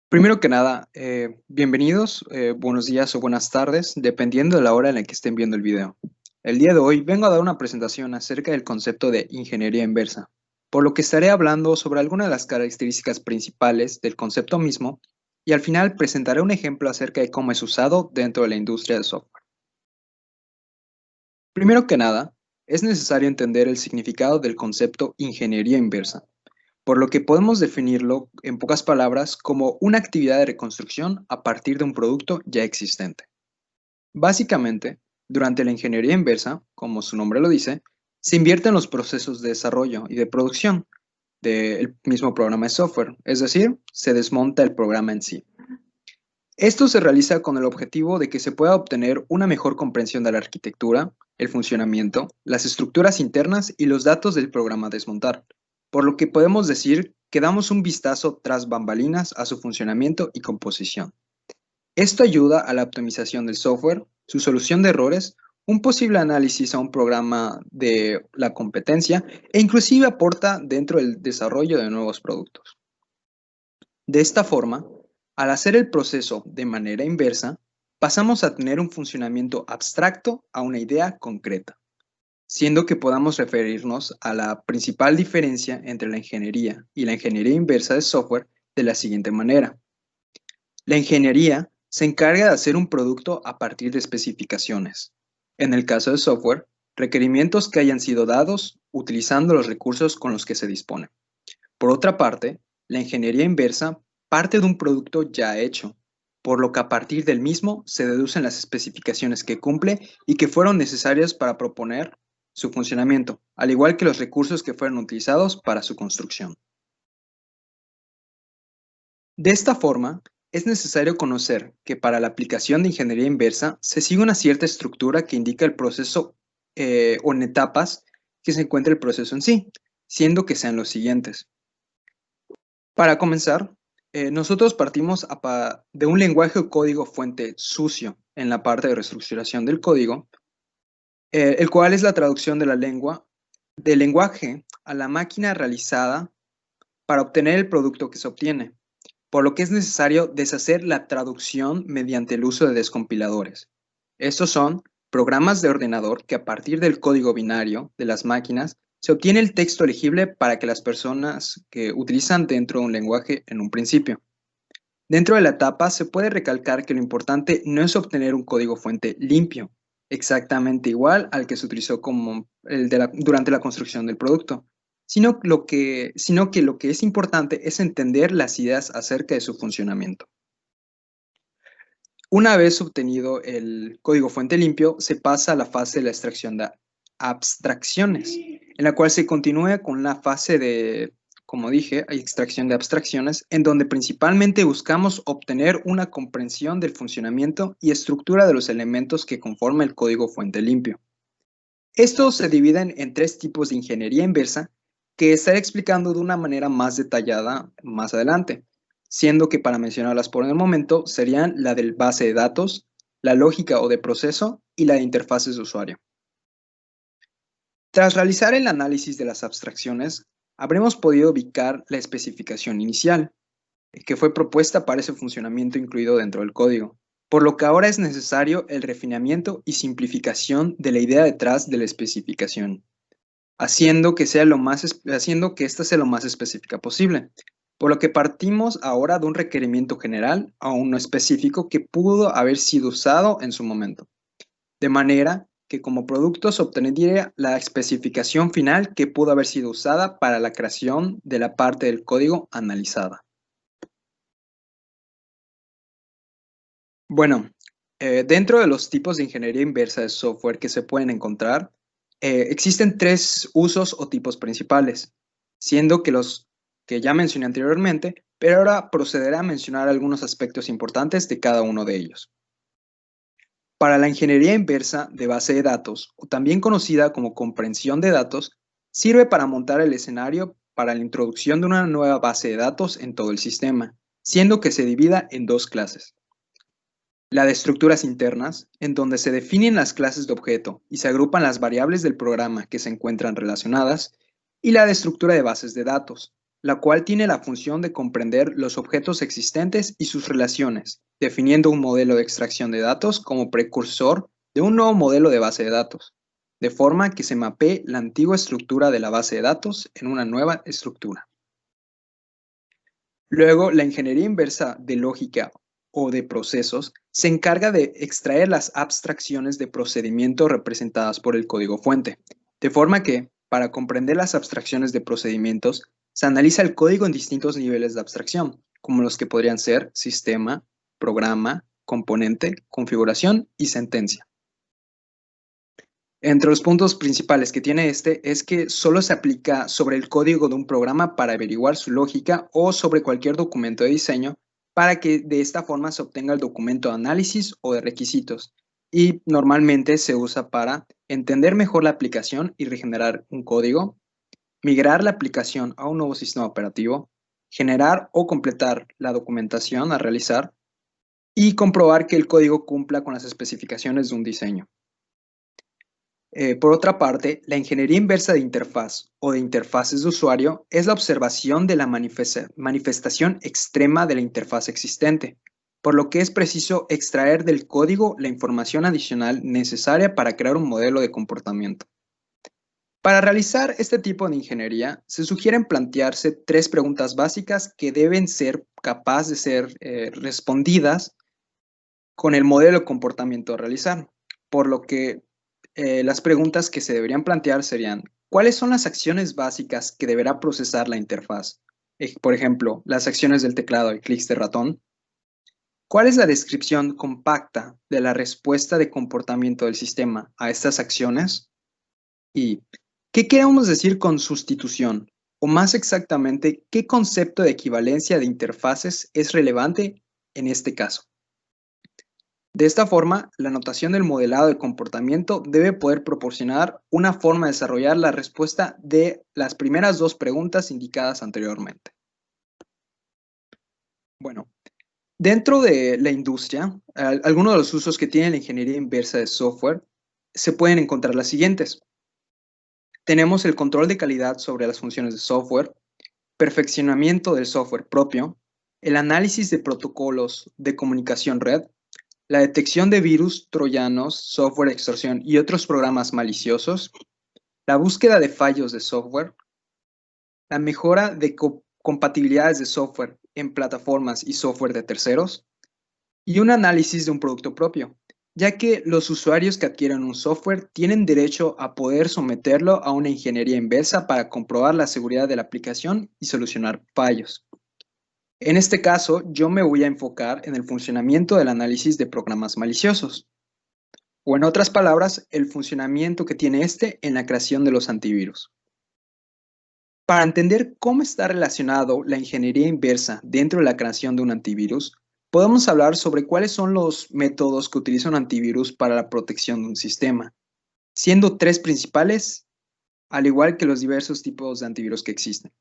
Primero que nada, bienvenidos, buenos días o buenas tardes, dependiendo de la hora en la que estén viendo el video. El día de hoy vengo a dar una presentación acerca del concepto de ingeniería inversa, por lo que estaré hablando sobre algunas de las características principales del concepto mismo y al final presentaré un ejemplo acerca de cómo es usado dentro de la industria del software. Primero que nada, es necesario entender el significado del concepto ingeniería inversa, por lo que podemos definirlo en pocas palabras como una actividad de reconstrucción a partir de un producto ya existente. Básicamente, durante la ingeniería inversa, como su nombre lo dice, se invierte en los procesos de desarrollo y de producción del mismo programa de software, es decir, se desmonta el programa en sí. Esto se realiza con el objetivo de que se pueda obtener una mejor comprensión de la arquitectura, el funcionamiento, las estructuras internas y los datos del programa a desmontar, por lo que podemos decir que damos un vistazo tras bambalinas a su funcionamiento y composición. Esto ayuda a la optimización del software, su solución de errores, un posible análisis a un programa de la competencia e inclusive aporta dentro del desarrollo de nuevos productos. De esta forma, al hacer el proceso de manera inversa, pasamos a tener un funcionamiento abstracto a una idea concreta, siendo que podamos referirnos a la principal diferencia entre la ingeniería y la ingeniería inversa de software de la siguiente manera. La ingeniería se encarga de hacer un producto a partir de especificaciones. En el caso de software, requerimientos que hayan sido dados utilizando los recursos con los que se dispone. Por otra parte, la ingeniería inversa parte de un producto ya hecho, por lo que a partir del mismo se deducen las especificaciones que cumple y que fueron necesarias para proponer su funcionamiento, al igual que los recursos que fueron utilizados para su construcción. De esta forma, es necesario conocer que para la aplicación de ingeniería inversa se sigue una cierta estructura que indica el proceso o en etapas que se encuentra el proceso en sí, siendo que sean los siguientes. Para comenzar, nosotros partimos de un lenguaje o código fuente sucio en la parte de reestructuración del código, el cual es la traducción de la lengua, del lenguaje a la máquina realizada para obtener el producto que se obtiene, por lo que es necesario deshacer la traducción mediante el uso de descompiladores. Estos son programas de ordenador que a partir del código binario de las máquinas se obtiene el texto legible para que las personas que utilizan dentro de un lenguaje en un principio. Dentro de la etapa se puede recalcar que lo importante no es obtener un código fuente limpio, exactamente igual al que se utilizó como durante la construcción del producto, sino que lo que es importante es entender las ideas acerca de su funcionamiento. Una vez obtenido el código fuente limpio, se pasa a la fase de la extracción de abstracciones, en la cual se continúa con la fase de, como dije, extracción de abstracciones, en donde principalmente buscamos obtener una comprensión del funcionamiento y estructura de los elementos que conforman el código fuente limpio. Estos se dividen en tres tipos de ingeniería inversa que estaré explicando de una manera más detallada más adelante, siendo que para mencionarlas por el momento serían la del base de datos, la lógica o de proceso y la de interfaces de usuario. Tras realizar el análisis de las abstracciones, habremos podido ubicar la especificación inicial, que fue propuesta para ese funcionamiento incluido dentro del código, por lo que ahora es necesario el refinamiento y simplificación de la idea detrás de la especificación, haciendo que ésta sea lo más específica posible, por lo que partimos ahora de un requerimiento general a uno específico que pudo haber sido usado en su momento, de manera que como producto se obtendría la especificación final que pudo haber sido usada para la creación de la parte del código analizada. Bueno, dentro de los tipos de ingeniería inversa de software que se pueden encontrar, existen tres usos o tipos principales, siendo que los que ya mencioné anteriormente, pero ahora procederé a mencionar algunos aspectos importantes de cada uno de ellos. Para la ingeniería inversa de base de datos, o también conocida como comprensión de datos, sirve para montar el escenario para la introducción de una nueva base de datos en todo el sistema, siendo que se divida en dos clases. La de estructuras internas, en donde se definen las clases de objeto y se agrupan las variables del programa que se encuentran relacionadas, y la de estructura de bases de datos, la cual tiene la función de comprender los objetos existentes y sus relaciones, definiendo un modelo de extracción de datos como precursor de un nuevo modelo de base de datos, de forma que se mapee la antigua estructura de la base de datos en una nueva estructura. Luego, la ingeniería inversa de lógica o de procesos se encarga de extraer las abstracciones de procedimiento representadas por el código fuente, de forma que, para comprender las abstracciones de procedimientos, se analiza el código en distintos niveles de abstracción, como los que podrían ser sistema, programa, componente, configuración y sentencia. Entre los puntos principales que tiene este es que solo se aplica sobre el código de un programa para averiguar su lógica o sobre cualquier documento de diseño para que de esta forma se obtenga el documento de análisis o de requisitos. Y normalmente se usa para entender mejor la aplicación y regenerar un código, migrar la aplicación a un nuevo sistema operativo, generar o completar la documentación a realizar y comprobar que el código cumpla con las especificaciones de un diseño. Por otra parte, la ingeniería inversa de interfaz o de interfaces de usuario es la observación de la manifestación extrema de la interfaz existente, por lo que es preciso extraer del código la información adicional necesaria para crear un modelo de comportamiento. Para realizar este tipo de ingeniería, se sugieren plantearse 3 preguntas básicas que deben ser capaces de ser respondidas con el modelo de comportamiento a realizar, por lo que las preguntas que se deberían plantear serían, ¿cuáles son las acciones básicas que deberá procesar la interfaz? Por ejemplo, las acciones del teclado y clics de ratón. ¿Cuál es la descripción compacta de la respuesta de comportamiento del sistema a estas acciones? ¿Y qué queremos decir con sustitución? O más exactamente, ¿qué concepto de equivalencia de interfaces es relevante en este caso? De esta forma, la notación del modelado de comportamiento debe poder proporcionar una forma de desarrollar la respuesta de las primeras 2 preguntas indicadas anteriormente. Bueno, dentro de la industria, algunos de los usos que tiene la ingeniería inversa de software se pueden encontrar las siguientes. Tenemos el control de calidad sobre las funciones de software, perfeccionamiento del software propio, el análisis de protocolos de comunicación red, la detección de virus, troyanos, software de extorsión y otros programas maliciosos, la búsqueda de fallos de software, la mejora de compatibilidades de software en plataformas y software de terceros, y un análisis de un producto propio, ya que los usuarios que adquieren un software tienen derecho a poder someterlo a una ingeniería inversa para comprobar la seguridad de la aplicación y solucionar fallos. En este caso, yo me voy a enfocar en el funcionamiento del análisis de programas maliciosos, o en otras palabras, el funcionamiento que tiene este en la creación de los antivirus. Para entender cómo está relacionado la ingeniería inversa dentro de la creación de un antivirus, podemos hablar sobre cuáles son los métodos que utiliza un antivirus para la protección de un sistema, siendo 3 principales, al igual que los diversos tipos de antivirus que existen.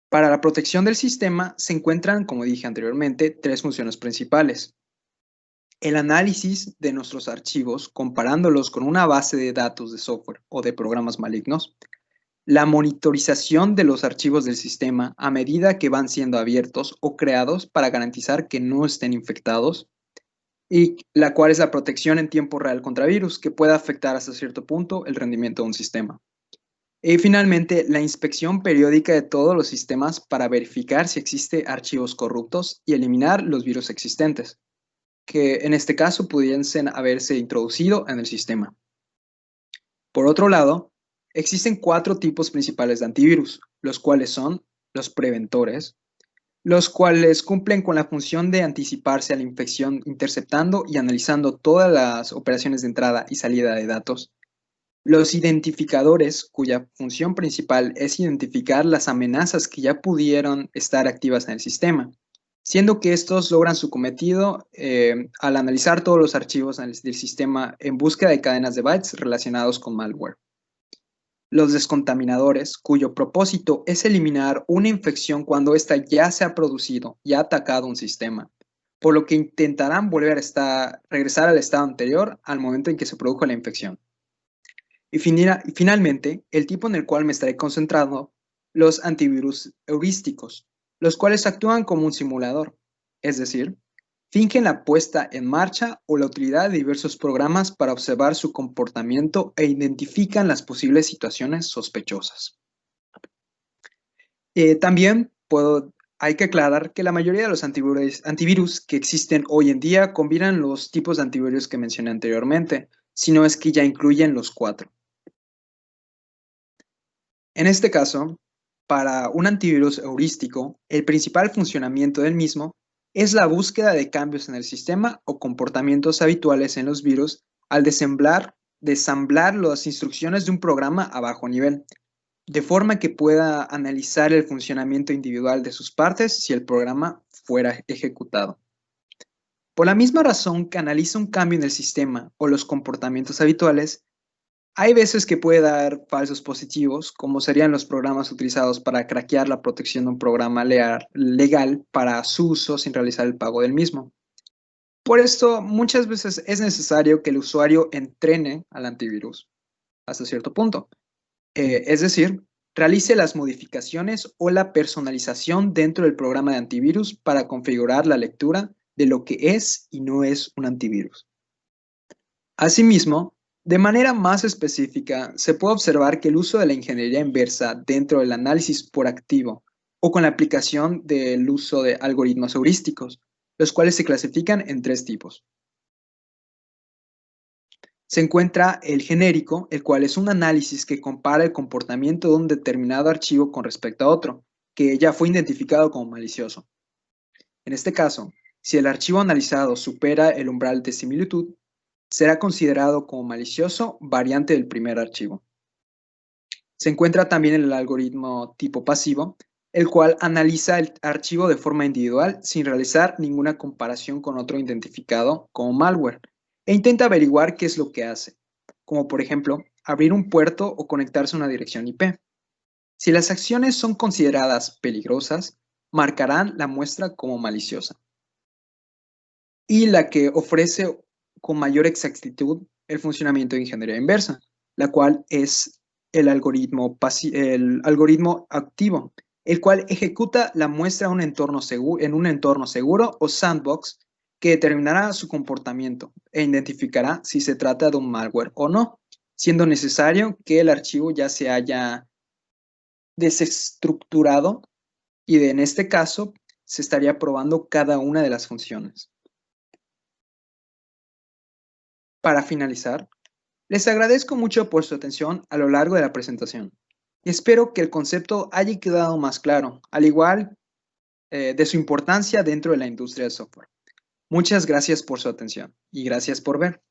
Para la protección del sistema se encuentran, como dije anteriormente, 3 funciones principales. El análisis de nuestros archivos comparándolos con una base de datos de software o de programas malignos. La monitorización de los archivos del sistema a medida que van siendo abiertos o creados para garantizar que no estén infectados. Y la cual es la protección en tiempo real contra virus, que puede afectar hasta cierto punto el rendimiento de un sistema. Y finalmente, la inspección periódica de todos los sistemas para verificar si existen archivos corruptos y eliminar los virus existentes, que en este caso pudiesen haberse introducido en el sistema. Por otro lado, existen 4 tipos principales de antivirus, los cuales son los preventores, los cuales cumplen con la función de anticiparse a la infección interceptando y analizando todas las operaciones de entrada y salida de datos. Los identificadores, cuya función principal es identificar las amenazas que ya pudieron estar activas en el sistema, siendo que estos logran su cometido al analizar todos los archivos del sistema en búsqueda de cadenas de bytes relacionados con malware. Los descontaminadores, cuyo propósito es eliminar una infección cuando ésta ya se ha producido y ha atacado un sistema, por lo que intentarán regresar al estado anterior al momento en que se produjo la infección. Y finalmente, el tipo en el cual me estaré concentrando los antivirus heurísticos, los cuales actúan como un simulador, es decir, fingen la puesta en marcha o la utilidad de diversos programas para observar su comportamiento e identifican las posibles situaciones sospechosas. Hay que aclarar que la mayoría de los antivirus que existen hoy en día combinan los tipos de antivirus que mencioné anteriormente, si no es que ya incluyen los 4. En este caso, para un antivirus heurístico, el principal funcionamiento del mismo es la búsqueda de cambios en el sistema o comportamientos habituales en los virus al desamblar las instrucciones de un programa a bajo nivel, de forma que pueda analizar el funcionamiento individual de sus partes si el programa fuera ejecutado. Por la misma razón que analiza un cambio en el sistema o los comportamientos habituales, hay veces que puede dar falsos positivos, como serían los programas utilizados para craquear la protección de un programa legal para su uso sin realizar el pago del mismo. Por esto, muchas veces es necesario que el usuario entrene al antivirus hasta cierto punto. Es decir, realice las modificaciones o la personalización dentro del programa de antivirus para configurar la lectura de lo que es y no es un antivirus. Asimismo, de manera más específica, se puede observar que el uso de la ingeniería inversa dentro del análisis por activo o con la aplicación del uso de algoritmos heurísticos, los cuales se clasifican en 3 tipos. Se encuentra el genérico, el cual es un análisis que compara el comportamiento de un determinado archivo con respecto a otro, que ya fue identificado como malicioso. En este caso, si el archivo analizado supera el umbral de similitud, será considerado como malicioso variante del primer archivo. Se encuentra también el algoritmo tipo pasivo, el cual analiza el archivo de forma individual sin realizar ninguna comparación con otro identificado como malware e intenta averiguar qué es lo que hace, como por ejemplo abrir un puerto o conectarse a una dirección IP. Si las acciones son consideradas peligrosas, marcarán la muestra como maliciosa. Y la que ofrece con mayor exactitud el funcionamiento de ingeniería inversa, la cual es el algoritmo activo, el cual ejecuta la muestra en un entorno seguro o sandbox que determinará su comportamiento e identificará si se trata de un malware o no, siendo necesario que el archivo ya se haya desestructurado y en este caso se estaría probando cada una de las funciones. Para finalizar, les agradezco mucho por su atención a lo largo de la presentación y espero que el concepto haya quedado más claro, al igual de su importancia dentro de la industria del software. Muchas gracias por su atención y gracias por ver.